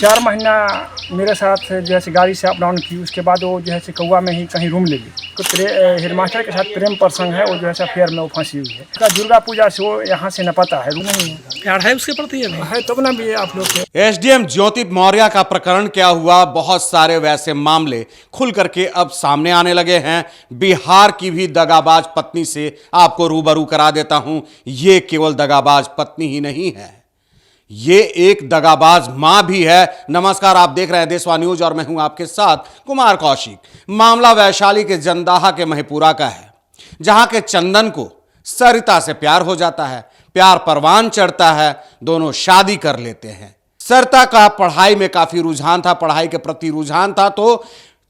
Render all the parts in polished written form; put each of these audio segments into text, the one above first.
4 महीना मेरे साथ जो है गाड़ी से अप डाउन की। उसके बाद वो जो है कौवा में ही कहीं रूम ले ली। तो हेडमास्टर के साथ प्रेम प्रसंग है, वो जो है अफेयर में वो फंसी हुई है। उसका दुर्गा पूजा से वो यहाँ से न पता है, रूम नहीं है। प्यार है उसके प्रति है तब ना भी आप लोग के। एसडीएम ज्योति मौर्य का प्रकरण क्या हुआ, बहुत सारे वैसे मामले खुल करके अब सामने आने लगे हैं। बिहार की भी दगाबाज पत्नी से आपको रूबरू करा देता हूं। ये केवल दगाबाज पत्नी ही नहीं है, ये एक दगाबाज मां भी है। नमस्कार, आप देख रहे हैं देशवा न्यूज और मैं हूं आपके साथ कुमार कौशिक। मामला वैशाली के जंदाहा के महिपुरा का है, जहां के चंदन को सरिता से प्यार हो जाता है। प्यार परवान चढ़ता है, दोनों शादी कर लेते हैं। सरिता का पढ़ाई में काफी रुझान था, पढ़ाई के प्रति रुझान था, तो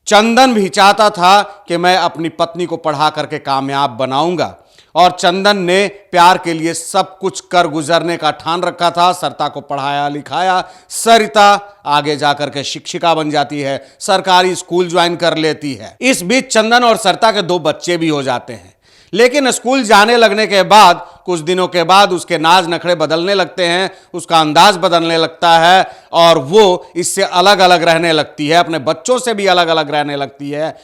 चंदन भी चाहता था कि मैं अपनी पत्नी को पढ़ा करके कामयाब बनाऊंगा। और चंदन ने प्यार के लिए सब कुछ कर गुजरने का ठान रखा था। सरिता को पढ़ाया लिखाया, सरिता आगे जाकर के शिक्षिका बन जाती है, सरकारी स्कूल ज्वाइन कर लेती है। इस बीच चंदन और सरिता के 2 बच्चे भी हो जाते हैं। लेकिन स्कूल जाने लगने के बाद कुछ दिनों के बाद उसके नाज नखड़े बदलने लगते हैं, उसका अंदाज बदलने लगता है और वो इससे अलग अलग रहने लगती है, अपने बच्चों से भी अलग अलग रहने लगती है।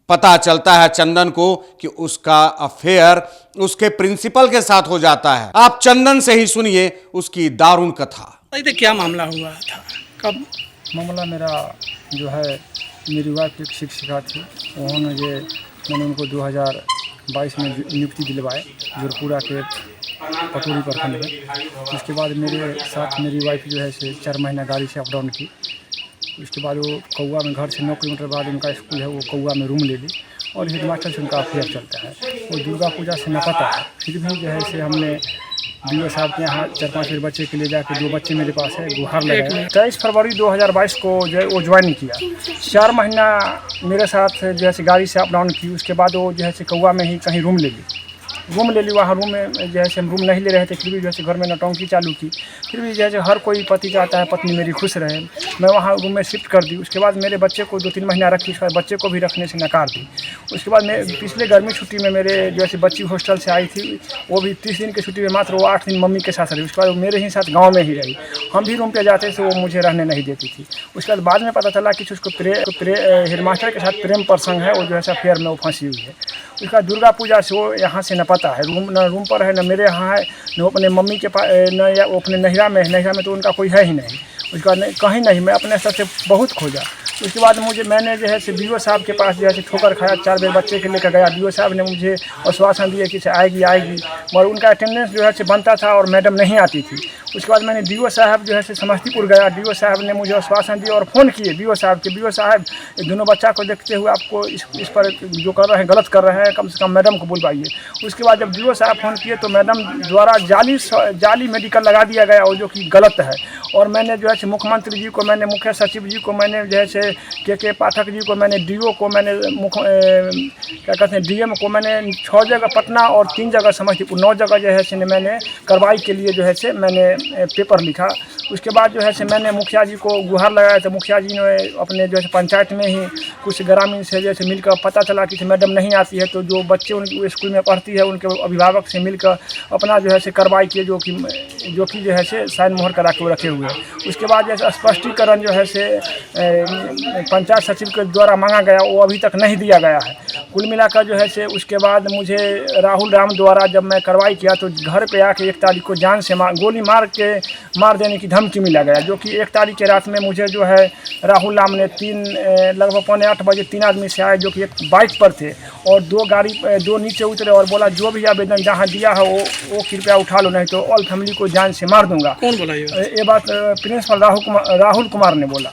पता चलता है चंदन को कि उसका अफेयर उसके प्रिंसिपल के साथ हो जाता है। आप चंदन से ही सुनिए उसकी दारुण कथा। क्या मामला हुआ था, कब? मामला मेरा जो है, मेरी वाइफ एक शिक्षिका थी। उन्होंने मैंने उनको 2022 में नियुक्ति दिलवाए जोरपुरा के पटोरी प्रखंड में। उसके बाद मेरे साथ मेरी वाइफ जो है 4 महीना गाड़ी से अप डाउन की। उसके बाद वो कौवा में, घर से 9 किलोमीटर बाद उनका स्कूल है, वो कौवा में रूम ले ली और हेडमास्टर से उनका अफेयर चलता है। वो दुर्गा पूजा से न पता है, फिर भी जो है हमने बीओ साहब के यहाँ 4-5 मेरे बच्चे के लिए जाकर 2 बच्चे मेरे पास है, गुहार लगाया। 23 फरवरी 2022 को जो है वो ज्वाइन किया। 4 महीना मेरे साथ जो है गाड़ी से अप डाउन की। उसके बाद वो जो है कौवा में ही कहीं रूम ले ली। वहाँ रूम में जो है हम रूम नहीं ले रहे थे, फिर भी जो है घर में नौटंकी चालू की। फिर भी जो है हर कोई पति चाहता है पत्नी मेरी खुश रहे। मैं वहाँ रूम में शिफ्ट कर दी। उसके बाद मेरे बच्चे को 2-3 महीना रखी, उसके बाद बच्चे को भी रखने से नकार दी। उसके बाद मैं पिछले गर्मी छुट्टी में मेरे जो है बच्ची हॉस्टल से आई थी, वो भी 30 दिन की छुट्टी में मात्र वो 8 दिन मम्मी के साथ रही। उसके बाद वो मेरे ही साथ गाँव में ही रही। हम भी रूम पर जाते थे, वो मुझे रहने नहीं देती थी। उसके बाद में पता चला कि उसको हेडमास्टर के साथ प्रेम प्रसंग है, वो जो है अफेयर में वो फंसी हुई है। उसका दुर्गा पूजा से वो यहाँ से न पता है, रूम पर है, न मेरे यहाँ है, न अपने मम्मी के पास, न या वो अपने नहिरा में है। नहिरा में तो उनका कोई है ही नहीं। उसका कहीं नहीं, मैं अपने स्तर से बहुत खोजा। उसके बाद मैंने जो है बीओ साहब के पास जो है ठोकर खाया। 4 बेर बच्चे के लेकर गया। बीओ साहब ने मुझे आश्वासन दिया कि आएगी, मगर उनका अटेंडेंस जो है बनता था और मैडम नहीं आती थी। उसके बाद मैंने बीओ साहब जो है समस्तीपुर गया। बीओ साहब ने मुझे आश्वासन दिया और फ़ोन किए बीओ साहब के। बीओ साहब, दोनों बच्चा को देखते हुए आपको इस पर जो कर रहे हैं गलत कर रहे हैं, कम से कम मैडम को बुलवाइए। उसके बाद जब बीओ साहब फ़ोन किए तो मैडम द्वारा जाली मेडिकल लगा दिया गया, और जो कि गलत है। और मैंने जो है मुख्यमंत्री जी को, मैंने मुख्य सचिव जी को, मैंने जो है के पाठक जी को, मैंने डीओ को, मैंने क्या कहते हैं डीएम को, मैंने 6 जगह पटना और 3 जगह समस्तीपुर, 9 जगह जो है मैंने कार्रवाई के लिए जो है मैंने पेपर लिखा। उसके बाद जो है मैंने मुखिया जी को गुहार लगाया। तो मुखिया जी ने अपने जो है पंचायत में ही कुछ ग्रामीण से जैसे मिलकर, पता चला कि मैडम नहीं आती है, तो जो बच्चे उनके स्कूल में पढ़ती है उनके अभिभावक से मिलकर अपना जो है कार्रवाई किए, जो कि जो है साइन मोहर करा के रखे हुए हैं। उसके बाद जैसे स्पष्टीकरण जो है पंचायत सचिव के द्वारा मांगा गया, वो अभी तक नहीं दिया गया है। कुल मिलाकर जो है उसके बाद मुझे राहुल राम द्वारा जब मैं कार्रवाई किया तो घर पे आके 1 तारीख को जान से गोली मार देने की धमकी मिला गया। जो कि 1 तारीख के रात में मुझे जो है राहुल राम ने लगभग 7:45 बजे 3 आदमी से आए, जो कि एक बाइक पर थे, और 2 नीचे उतरे और बोला जो भी आवेदन जहाँ दिया है वो कृपया उठा लो, नहीं तो ऑल फैमिली को जान से मार दूंगा। कौन बोला ये बात? प्रिंसिपल राहुल कुमार ने बोला।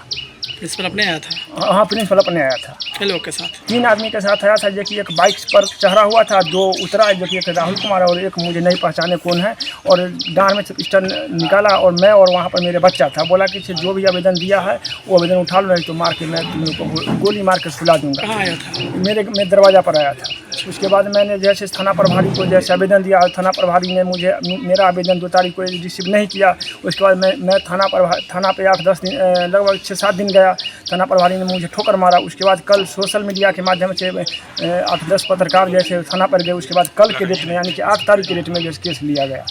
प्रिंसिपल अपने आया था? हाँ, प्रिंसिपल अपने आया था। कितने लोग के साथ? 3 आदमी के साथ आया था, जो कि एक बाइक पर चढ़ा हुआ था, 2 उतरा, जो कि एक राहुल कुमार और एक मुझे नहीं पहचाने कौन है, और डांड में पिस्टल निकाला और मैं और वहाँ पर मेरे बच्चा था। बोला कि जो भी आवेदन दिया है वो आवेदन उठा लो, नहीं तो मार के मैं तुम लोग को गोली मार के सुला दूंगा। कहाँ आया था? मेरे दरवाज़ा पर आया था। उसके बाद मैंने जैसे थाना प्रभारी को जैसे आवेदन दिया, थाना प्रभारी ने मुझे मेरा आवेदन 2 तारीख को रिसीव नहीं किया। उसके बाद मैं थाना पे 8-10 दिन लगभग 6-7 दिन गया, थाना प्रभारी ने मुझे ठोकर मारा। उसके बाद कल सोशल मीडिया के माध्यम से 8-10 पत्रकार जैसे थाना पर गए। उसके बाद कल के डेट में यानी कि 8 तारीख के डेट में जैसे केस लिया गया।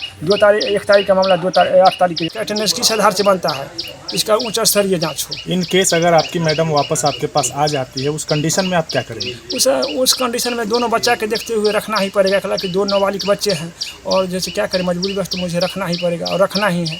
1 तारीख का मामला 8 तारीख के अटेंडेंस किस आधार से बनता है, इसका उच्च स्तरीय जाँच हो। इन केस अगर आपकी मैडम वापस आपके पास आ जाती है, उस कंडीशन में आप क्या करेंगे? उस कंडीशन में दोनों बच्चा के देखते हुए रखना ही पड़ेगा। हालांकि 2 नाबालिग बच्चे हैं और जैसे क्या करें, मजबूरी बस तो मुझे रखना ही पड़ेगा और रखना ही है।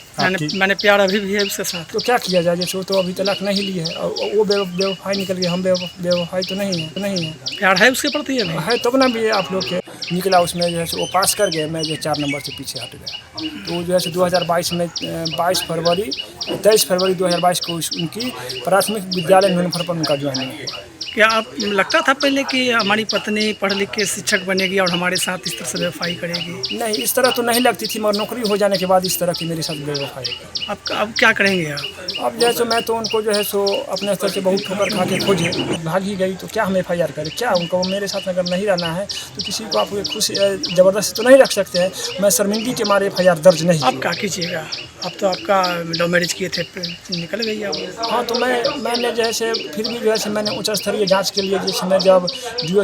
मैंने प्यार अभी भी है उसके साथ, तो क्या किया जाए, जैसे वो तो अभी तलाक नहीं ली है और वो बेवफाई निकल गई, हम बेवफाई तो नहीं है। प्यार है उसके प्रति है तब ना भी आप लोग के निकला उसमें जैसे वो पास कर गए, मैं जो 4 नंबर से पीछे हट गया। तो जो है 2022 में 23 फरवरी 2022 को उनकी प्राथमिक विद्यालय नूनफर पर उनका ज्वाइनिंग हुआ। क्या आप लगता था पहले कि हमारी पत्नी पढ़ लिख के शिक्षक बनेगी और हमारे साथ इस तरह से बेवफाई करेगी? नहीं, इस तरह तो नहीं लगती थी, मगर नौकरी हो जाने के बाद इस तरह की मेरे साथ बेवफाई। अब क्या करेंगे आप? अब जैसे मैं तो उनको जो है सो अपने स्तर से बहुत ठोकर खा के खोजे, भाग ही गई तो क्या हम FIR करें? क्या उनको मेरे साथ अगर नहीं रहना है तो किसी को आप खुश ज़बरदस्ती तो नहीं रख सकते हैं। मैं शर्मिंदगी के मारे FIR दर्ज नहीं। आप क्या कीजिएगा? अब तो आपका लव मैरिज किए थे, निकल गई आप। हाँ, तो मैंने जैसे फिर भी जो है मैंने उच्च स्तरीय जांच के लिए जैसे मैं जब DO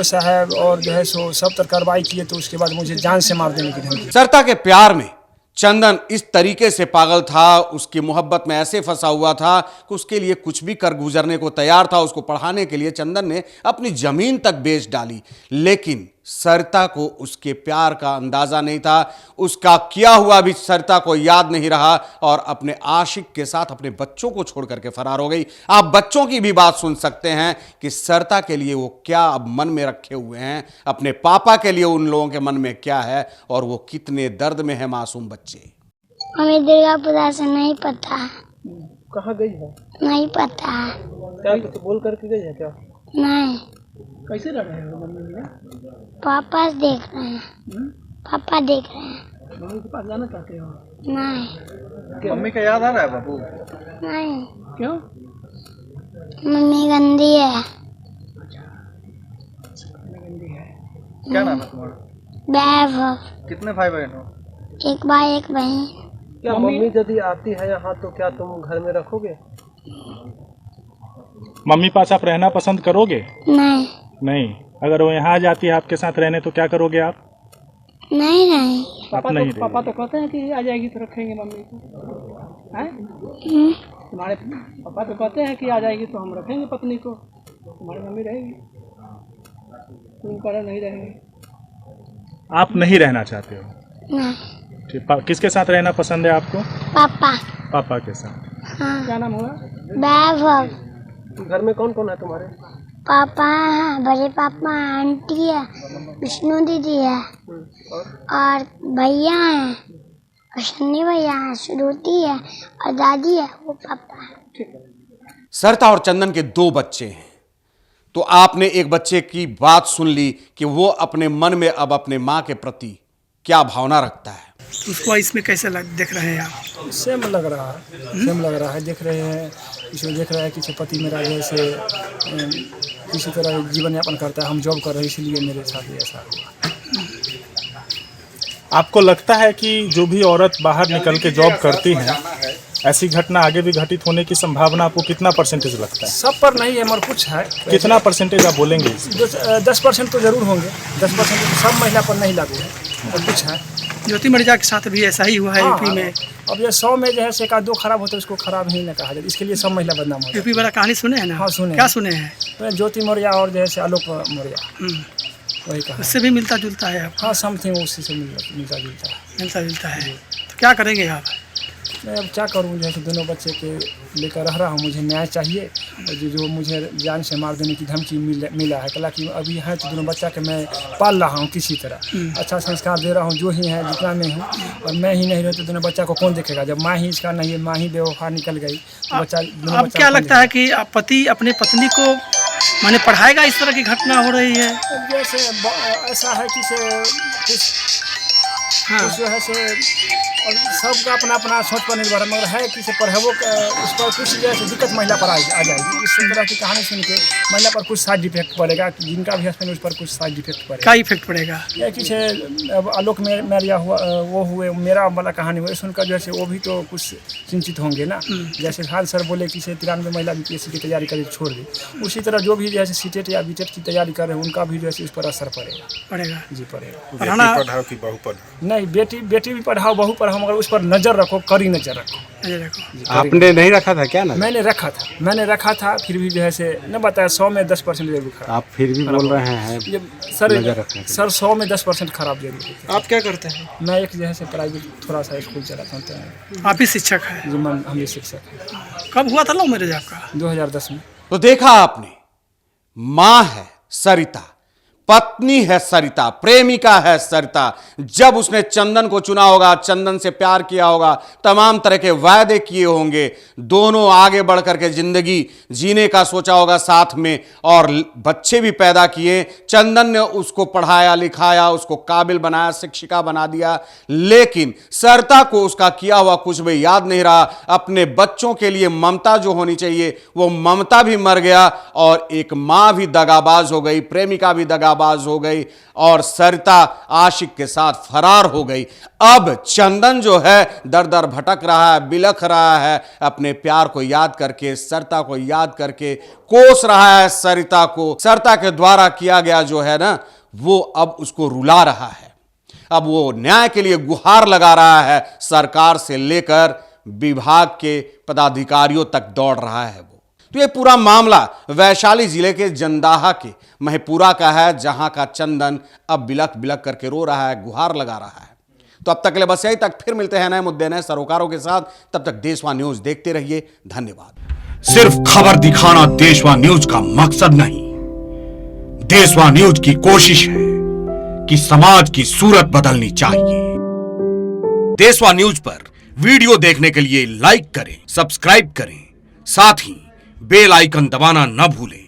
साहब और जो है सो सब तर कार्रवाई किए, तो उसके बाद मुझे जान से मार देने की धमकी। सरिता के प्यार में चंदन इस तरीके से पागल था, उसकी मोहब्बत में ऐसे फंसा हुआ था कि उसके लिए कुछ भी कर गुजरने को तैयार था। उसको पढ़ाने के लिए चंदन ने अपनी जमीन तक बेच डाली, लेकिन सरिता को उसके प्यार का अंदाजा नहीं था। उसका किया हुआ भी सरिता को याद नहीं रहा और अपने आशिक के साथ अपने बच्चों को छोड़ करके फरार हो गई। आप बच्चों की भी बात सुन सकते हैं कि सरिता के लिए वो क्या अब मन में रखे हुए हैं, अपने पापा के लिए उन लोगों के मन में क्या है और वो कितने दर्द में है मासूम बच्चे। हमें दुर्गापुरा से नहीं पता। कहाँ गई है? नहीं पता। क्या कुछ बोल करके गई है क्या? नहीं। कैसे रह रहे हो मम्मी में? पापा देख रहे हैं। पापा देख रहे हैं। मम्मी के पास जाना चाहते हो? नहीं। मम्मी का याद आ रहा है बाबू? नहीं। क्यों? मम्मी गंदी है। क्या नाम है तुम्हारा? वैभव। कितने भाई बहन हो? 1 भाई 1 बहन। क्या मम्मी यदि आती है यहाँ तो क्या तुम घर में रखोगे? मम्मी पास आप रहना पसंद करोगे? नहीं। नहीं। अगर वो यहाँ आ जाती है आपके साथ रहने तो क्या करोगे आप? नहीं। पापा तो कहते हैं कि आ जाएगी तो रखेंगे मम्मी को। हैं? तुम्हारे पापा तो कहते हैं कि आ जाएगी तो हम रखेंगे पत्नी को, तुम्हारी मम्मी रहेगी, तुम पर नहीं रहेंगे। आप नहीं रहना चाहते हो? नहीं। ठीक। किसके साथ रहना पसंद है आपको? पापा। पापा के साथ। हाँ। क्या नाम हुआ? वैभव। घर में कौन कौन है तुम्हारे? पापा है, बड़े पापा, आंटी है, विष्णु दीदी है और भैया है, और सन्नी भैया है, श्रुति है और दादी है, वो पापा है। सरिता और चंदन के 2 बच्चे हैं, तो आपने एक बच्चे की बात सुन ली कि वो अपने मन में अब अपने मां के प्रति क्या भावना रखता है। उसको इसमें कैसे देख रहे हैं आप? सेम लग रहा है, देख रहे हैं, इसमें देख रहा है कि पति मेरा जैसे किसी तरह जीवन यापन करता है, हम जॉब कर रहे हैं इसलिए मेरे साथ ऐसा हुआ। आपको लगता है कि जो भी औरत बाहर निकल के जॉब करती हैं, ऐसी घटना आगे भी घटित होने की संभावना आपको कितना परसेंटेज लगता है? सब पर नहीं है, मगर कुछ है। कितना परसेंटेज आप बोलेंगे? 10% तो जरूर होंगे। 10% तो सब महिला पर नहीं लागू है और कुछ है। ज्योति मिर्जा के साथ भी ऐसा ही हुआ है। यूपी में अब ये 100 में जो है से 1-2 खराब होता है, उसको खराब ही ना कहा जाए, इसके लिए सब महिला बदनाम हो। यूपी वाला कहानी सुने हैं ना? हाँ, सुने। क्या सुने हैं? ज्योति मौर्य और जैसे आलोक मौर्य, वही कहा। उससे भी मिलता जुलता है आप? हाँ, समथिंग उसी से मिलता जुलता है। तो क्या करेंगे आप? मैं अब क्या करूँ, जैसे दोनों बच्चे के लेकर रह रहा हूँ, मुझे न्याय चाहिए। और जो मुझे जान से मार देने की धमकी मिला है, हालांकि अभी है तो दोनों बच्चा के मैं पाल रहा हूँ, किसी तरह अच्छा संस्कार दे रहा हूँ, जो ही है जितना में हूँ। और मैं ही नहीं रहूँ तो दोनों बच्चा को कौन देखेगा? जब माँ ही इसका नहीं है, माँ ही बेवफा निकल गई तो बच्चा। अब क्या लगता है कि पति अपने पत्नी को माने पढ़ाएगा? इस तरह की घटना हो रही है। जैसे ऐसा है कि से कुछ जो है से और सबका अपना अपना सोच पर निर्भर है, मगर है कि से पढ़ेबो उस पर कुछ जैसे दिक्कत महिला पर आ जाएगी। इस तरह की कहानी सुन के महिला पर कुछ साइड इफेक्ट पड़ेगा, जिनका भी हस्बैंड उस पर कुछ साइड इफेक्ट पड़ेगा। क्या इफेक्ट पड़ेगा? या कि से अब आलोक में मेरिया हुआ वो हुए मेरा वाला कहानी हुई सुनकर जो है वो भी तो कुछ चिंतित होंगे ना। जैसे हाल सर बोले कि से 93 महिला बीपीएससी की तैयारी कर छोड़ दी, उसी तरह जो भी जैसे सीटेट या बीटेट की तैयारी कर रहे हैं उनका भी जो है इस पर असर पड़ेगा जी पड़ेगा। बेटी पढ़ाओ कि बहू पढ़ाओ? नहीं, बेटी भी पढ़ाओ बहू पढ़ाओ, मगर उस पर नजर रखो, कड़ी नजर रखो। आपने नहीं रखा था क्या ना? मैंने रखा था फिर भी जो है से न बताया 100 में 10% जरूर खराब। आप फिर भी बोल रहे हैं ये सर 100 में 10% खराब जरूर है। आप क्या करते हैं? मैं एक जो है से प्राइवेट थोड़ा सा स्कूल चलाता हूँ। आप ही शिक्षक हैं? जी हम भी शिक्षक हैं। कब हुआ था लव मैरिज आपका? 2010 में। तो देखा आपने, मां है सरिता, पत्नी है सरिता, प्रेमिका है सरिता। जब उसने चंदन को चुना होगा, चंदन से प्यार किया होगा, तमाम तरह के वायदे किए होंगे, दोनों आगे बढ़ करके जिंदगी जीने का सोचा होगा साथ में, और बच्चे भी पैदा किए। चंदन ने उसको पढ़ाया लिखाया, उसको काबिल बनाया, शिक्षिका बना दिया, लेकिन सरिता को उसका किया हुआ कुछ भी याद नहीं रहा। अपने बच्चों के लिए ममता जो होनी चाहिए वो ममता भी मर गया, और एक मां भी दगाबाज हो गई, प्रेमिका भी दगाबाज हो गई, और सरिता आशिक के साथ फरार हो गई। अब चंदन जो है दर दर भटक रहा है, बिलख रहा है, अपने प्यार को याद करके, सरिता को याद करके कोस रहा है सरिता को। सरिता के द्वारा किया गया जो है ना वो अब उसको रुला रहा है। अब वो न्याय के लिए गुहार लगा रहा है, सरकार से लेकर विभाग के पदाधिकारियों तक दौड़ रहा है वो। तो ये पूरा मामला वैशाली जिले के जंदाहा के महपुरा का है, जहां का चंदन अब बिलख बिलख करके रो रहा है, गुहार लगा रहा है। तो अब तक के लिए बस यही तक, फिर मिलते हैं नए मुद्दे नए सरोकारों के साथ। तब तक देशवा न्यूज देखते रहिए। धन्यवाद। सिर्फ खबर दिखाना देशवा न्यूज का मकसद नहीं, देशवा न्यूज की कोशिश है कि समाज की सूरत बदलनी चाहिए। देशवा न्यूज पर वीडियो देखने के लिए लाइक करें, सब्सक्राइब करें, साथ ही बेल आइकन दबाना न भूलें।